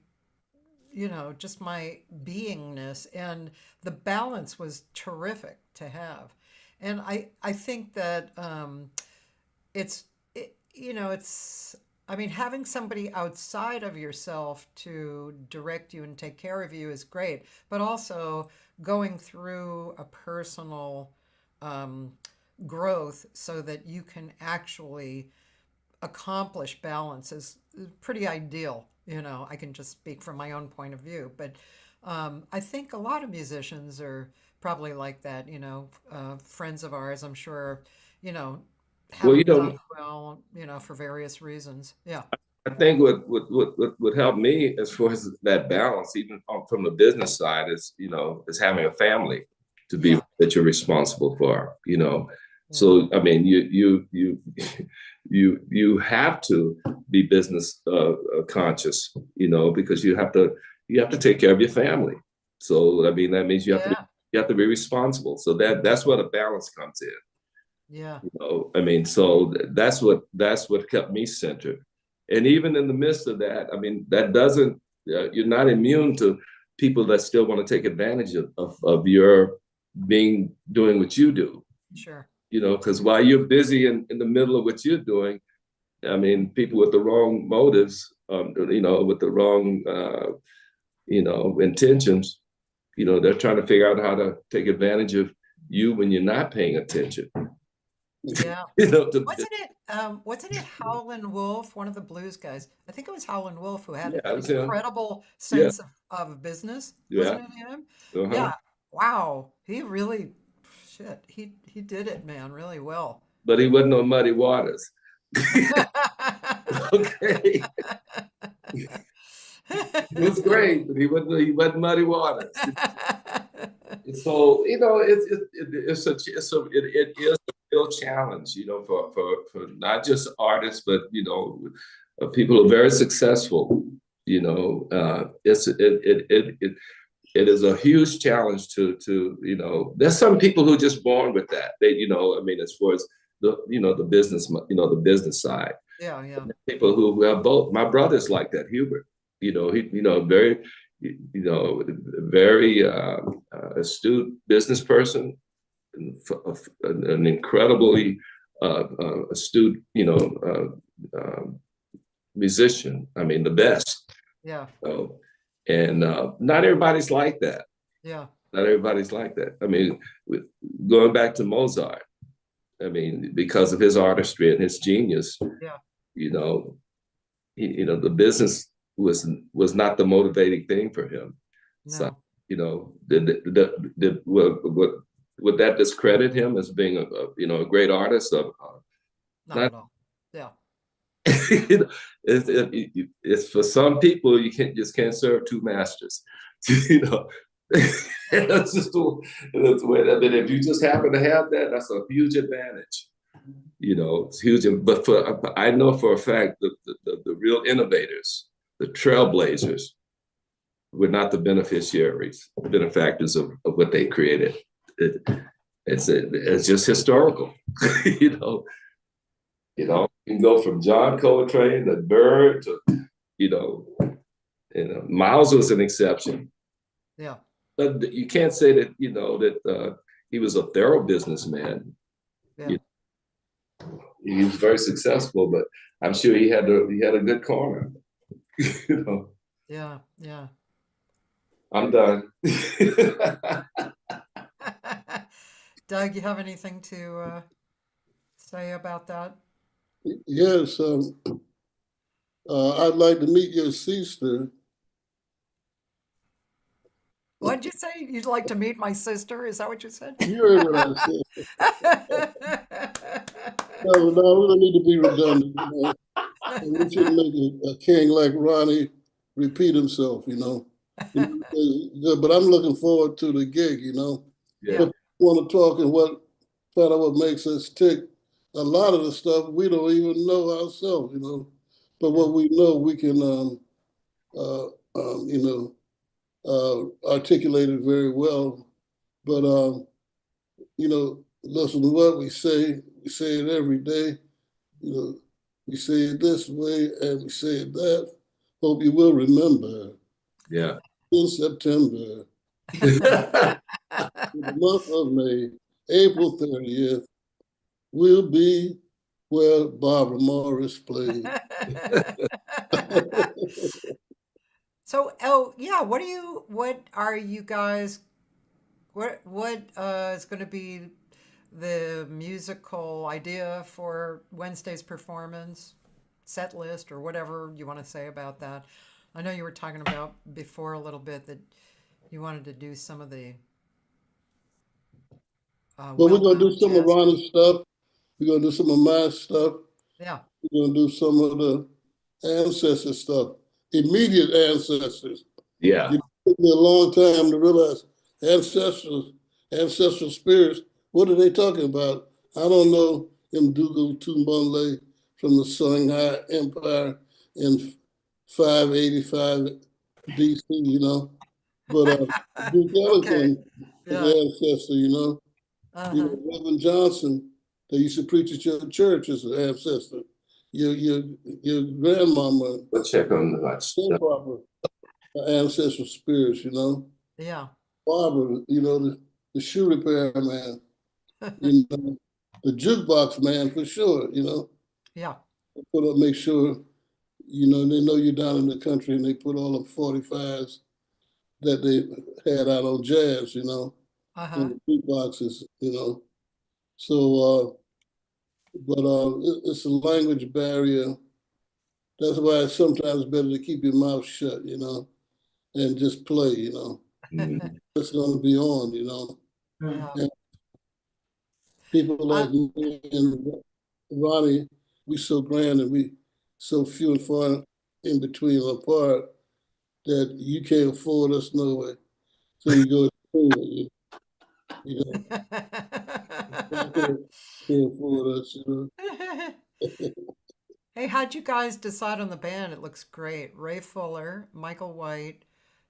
you know, just my beingness, and the balance was terrific to have. And I think that you know, I mean, having somebody outside of yourself to direct you and take care of you is great, but also going through a personal growth so that you can actually accomplish balance is pretty ideal. You know, I can just speak from my own point of view, but I think a lot of musicians are probably like that. You know, friends of ours, I'm sure, you know, Well, you haven't know, done well, you know, for various reasons. Yeah. I think what would help me as far as that balance, even from the business side, is you know, is having a family to be Yeah. that you're responsible for. You know, Yeah. so I mean, you have to be business conscious. You know, because you have to take care of your family. So I mean, that means Yeah. you have to be responsible. So that's where the balance comes in. Yeah. You know, I mean, so that's what kept me centered. And even in the midst of that, I mean, that doesn't you're not immune to people that still want to take advantage of your doing what you do. Sure. You know, because while you're busy in the middle of what you're doing, I mean, people with the wrong motives you know, with the wrong, you know, intentions. You know, they're trying to figure out how to take advantage of you when you're not paying attention. Yeah. You know, Wasn't it Howlin' Wolf, one of the blues guys? I think it was Howlin' Wolf who had yeah, an it was him. incredible Yeah, sense of business. yeah. Wasn't it him? Uh-huh. Yeah. Wow. He really, shit, he did it, man, really well. But he wasn't on Muddy Waters. Okay. It was great, but he wasn't Muddy Waters. So, you know, it is a real challenge, you know, for not just artists, but, you know, people who are very successful. You know, it is a huge challenge to, you know, there's some people who are just born with that. They, you know, I mean, as far as the, you know, the business, you know, the business side. Yeah, yeah. People who have both. My brother's like that, Hubert. You know, he, you know, very, you know, very astute business person, an incredibly astute, you know, musician. I mean, the best. Yeah. So, and not everybody's like that. Yeah. Not everybody's like that. I mean, going back to Mozart, I mean, because of his artistry and his genius, Yeah. you know, you know, the business was not the motivating thing for him. No. So, you know, would that discredit him as being a you know, a great artist? Not at all. Yeah. You know, it's for some people you can't serve two masters. You know, that's just that's the way. I mean, if you just happen to have that, that's a huge advantage. You know, it's huge. But I know for a fact that the real innovators, the trailblazers, were not the benefactors of what they created. It's just historical. You know, you can go from John Coltrane to Bird to, you know, Miles was an exception. Yeah. But you can't say that, you know, that he was a thorough businessman. Yeah. You know, he was very successful, but I'm sure he had a good corner. You know. Yeah. Yeah. I'm done. Doug, you have anything to say about that? Yes, I'd like to meet your sister. What'd you say? You'd like to meet my sister? Is that what you said? You heard what I said. No, we don't need to be redundant. You know? And we shouldn't make a king like Ronnie repeat himself, you know. But I'm looking forward to the gig, you know. Yeah. But want to talk and find out what makes us tick. A lot of the stuff we don't even know ourselves, you know. But what we know, we can, you know, articulate it very well. But you know, listen to what we say it every day. You know, we say it this way and we say it that. Hope you will remember. Yeah. In September, in the month of May, April 30th, will be where Barbara Morris played. So, oh yeah, what are you guys? What is going to be the musical idea for Wednesday's performance, set list, or whatever you want to say about that? I know you were talking about before a little bit that you wanted to do some of the. But we're going to do some of jazz. Ronnie's stuff. We're going to do some of my stuff. Yeah. We're going to do some of the ancestor stuff, immediate ancestors. Yeah. It took me a long time to realize ancestral spirits. What are they talking about? I don't know Mdugu Tumbunle from the Songhai Empire in 585 BC, you know. But Duke Ellington is an ancestor, you know. You know, Reverend Johnson, that used to preach at your church, is an ancestor. Your grandmama, Let's check on the ancestral spirits, you know. Yeah. Barbara, you know, the shoe repair man, you know, the jukebox man for sure, you know. Yeah. Put up, make sure you know, they know you're down in the country and they put all the 45s that they had out on jazz, you know, Uh-huh. in the beat boxes, you know. So, it's a language barrier. That's why it's sometimes better to keep your mouth shut, you know, and just play, you know. Mhm. It's going to be on, you know. Yeah. And people like me and Ronnie, we so grand and we so few and far in between apart that you can't afford us no way. So you go, you know, you can't afford us, you know. Hey, how'd you guys decide on the band? It looks great. Ray Fuller, Michael White,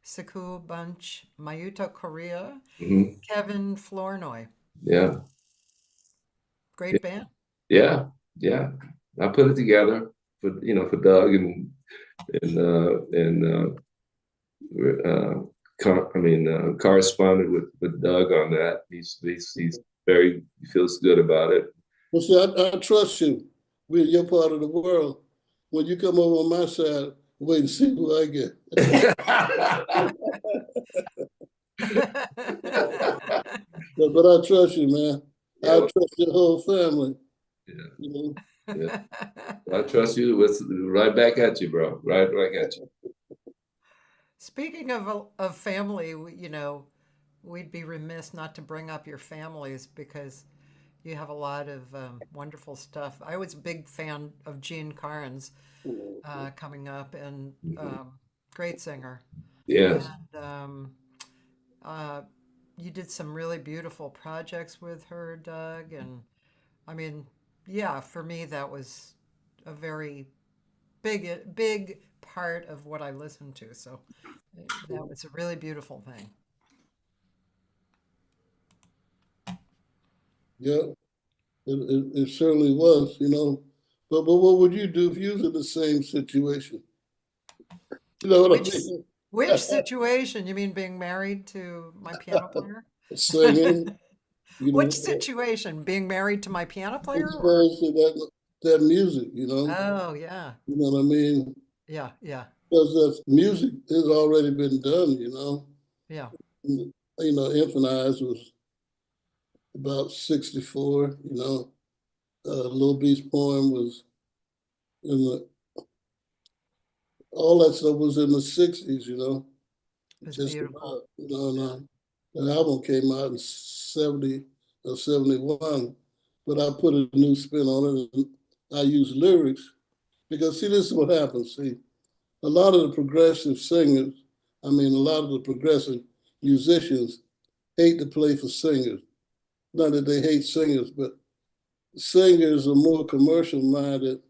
Saku Bunch, Mayuta Korea, Mhm. Kevin Flournoy. Yeah, Great band. yeah, yeah. I put it together for Doug and corresponded with Doug on that. He's he feels good about it. Well, see, I trust you. We're your part of the world. When you come over on my side, wait and see who I get. But I trust you, man. Yeah, I well, trust your whole family. yeah, You know, yeah. I trust you with right back at you, bro. Right back at you. Speaking of family, you know, we'd be remiss not to bring up your families because you have a lot of wonderful stuff. I was a big fan of Gene Carnes coming up, and Mhm. great singer. Yes. And uh, you did some really beautiful projects with her, Doug. And I mean, yeah, for me, that was a very big part of what I listened to. So that was a really beautiful thing. yeah, it certainly was. You know, but what would you do if you was in the same situation? You know what I Which mean? which situation? You mean being married to my piano player? Singing, you Which know, situation? Being married to my piano player or? exposed to that music. You know, Oh, yeah. you know what I mean? Yeah, yeah, Because that music has already been done. You know, yeah. you know, Infinite Eyes was about 64. You know, Little Beast poem was in the all that stuff was in the 60s. You know, It was just beautiful. about. You know, and the album came out in 70 or 71, but I put a new spin on it and I use lyrics because see, this is what happens. See, a lot of the progressive singers, I mean, a lot of the progressive musicians hate to play for singers. Not that they hate singers, but singers are more commercial minded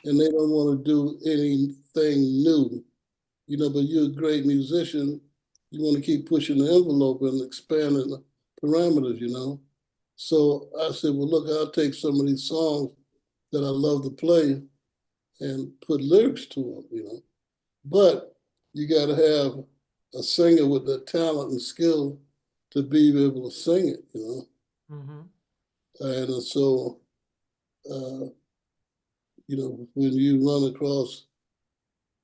and they don't want to do anything new. You know, but you're a great musician. You want to keep pushing the envelope and expanding the parameters, you know. So I said, well, look, I'll take some of these songs that I love to play and put lyrics to them, you know. But you got to have a singer with the talent and skill to be able to sing it, you know. Hmm. And so, uh, you know, when you run across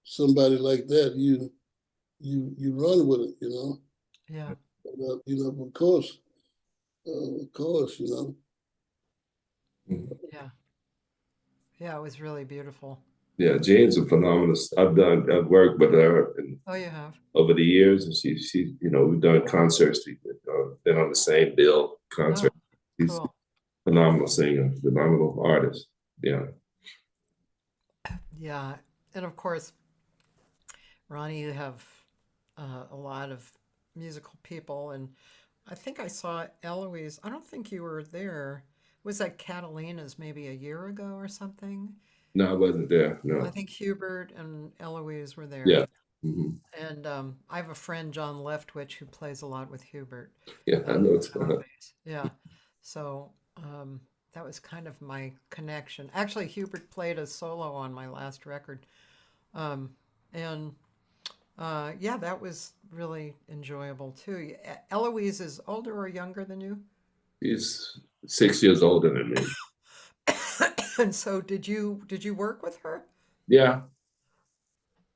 somebody like that, you run with it, you know. Yeah, You know, of course, you know. Mhm. yeah, yeah. It was really beautiful. Yeah, Jane's a phenomenal. I've worked with her Oh, you have? over the years, and we've done concerts. We've been on the same bill concert. Oh, She's cool. a phenomenal singer, phenomenal artist. Yeah. Yeah, and of course, Ronnie, you have a lot of musical people, and I think I saw Eloise. I don't think you were there. Was that Catalina's maybe a year ago or something? No, I wasn't there. I No. think Hubert and Eloise were there. Yeah. Hmm. And I have a friend, John Leftwich, who plays a lot with Hubert Yeah, I know it's. on bass. Yeah. So that was kind of my connection. Actually, Hubert played a solo on my last record. Um, and yeah, that was really enjoyable too. Eloise is older or younger than you? He's 6 years older than me. And so did you work with her? Yeah,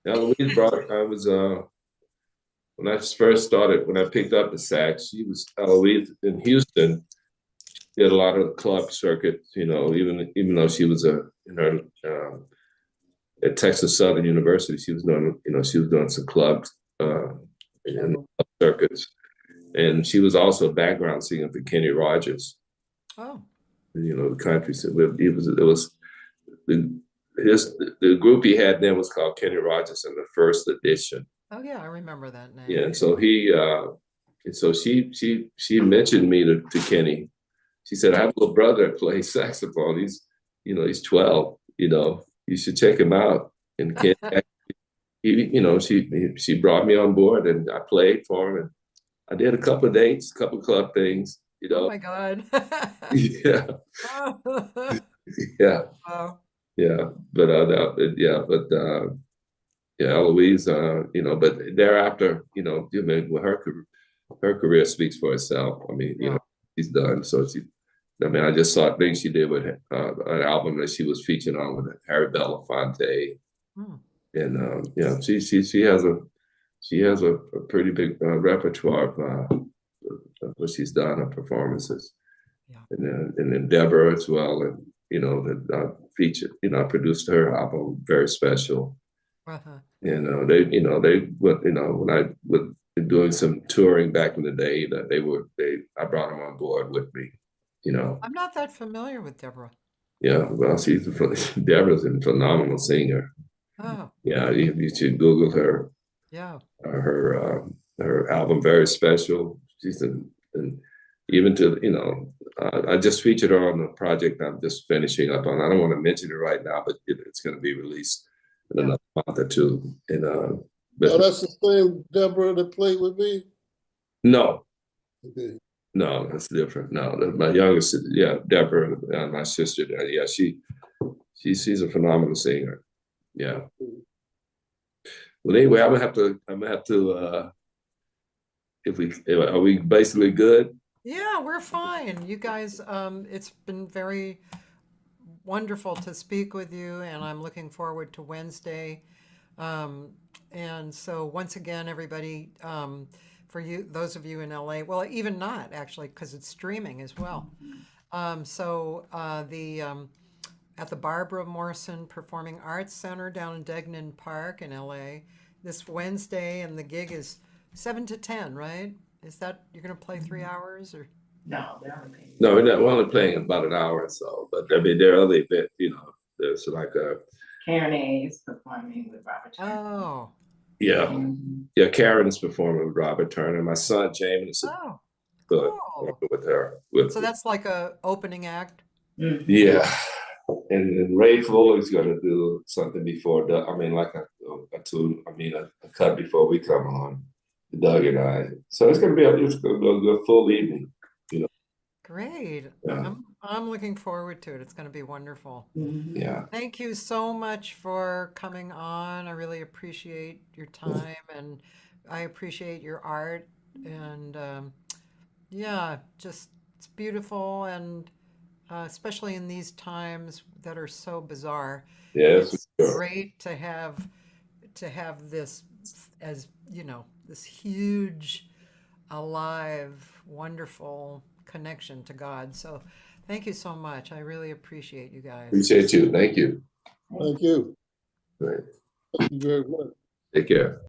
Eloise brought. I was when I first started, when I picked up the sax, Eloise in Houston. Did a lot of club circuits, you know, even though she was in her at Texas Southern University, she was doing some clubs and circuits, and she was also a background singer for Kenny Rogers. Oh, You know, the country. So the group he had then was called Kenny Rogers in the first edition. oh yeah, I remember that name. Yeah, and so she mentioned me to Kenny. She said, I have a little brother that plays saxophone. He's 12, you should check him out. And Ken, she brought me on board and I played for him. And I did a couple of dates, a couple of club things, Oh my God. Yeah. Oh. Yeah. Wow. Yeah. But, Eloise, but thereafter, with her career speaks for itself. I mean, Yeah. she's done. So I just saw things she did with an album that she was featured on with Harry Belafonte, Hmm. and she has a pretty big repertoire of what she's done, her performances, Yeah. and then Deborah as well, and that featured, I produced her album, Very Special, Uh-huh. and when I was doing some touring back in the day, I brought them on board with me. I'm not that familiar with Deborah. Yeah, well, Deborah's a phenomenal singer. Oh, Yeah, you should Google her. yeah. Her album Very Special. And even I just featured her on a project I'm just finishing up on. I don't want to mention it right now, but it's going to be released in another month or two. And that's the same Deborah that played with me? no. Okay. No, that's different. No, my youngest, Deborah, my sister. Yeah, she's a phenomenal singer. Yeah. Well, anyway, I'm gonna have to. Are we basically good? Yeah, we're fine. You guys, it's been very wonderful to speak with you, and I'm looking forward to Wednesday. And so once again, everybody, for you, those of you in LA, well, even not actually, because it's streaming as well. At the Barbara Morrison Performing Arts Center down in Degnan Park in LA this Wednesday, and the gig is 7 to 10, right? Is that you're going to play 3 hours or? No, they're only paying. No, we're only playing about an hour or so. But I mean, there are other events. There's like a THEKarenA is performing with Robert Turner. Oh, yeah. Karen is performing with Robert Turner. My son James is oh, good cool. with her. So that's like a opening act. Mhm. Yeah. And Ray Fuller's going to do something before like a cut before we come on, Doug and I. So it's going to be a full evening. Great. Yeah. I'm looking forward to it. It's going to be wonderful. Mhm. Yeah. Thank you so much for coming on. I really appreciate your time and I appreciate your art. And just it's beautiful. And especially in these times that are so bizarre, Yes. it's Sure. great to have this as, this huge, alive, wonderful connection to God. So thank you so much. I really appreciate you guys. Appreciate you. Thank you. Thank you. Right. Thank you very much. Take care.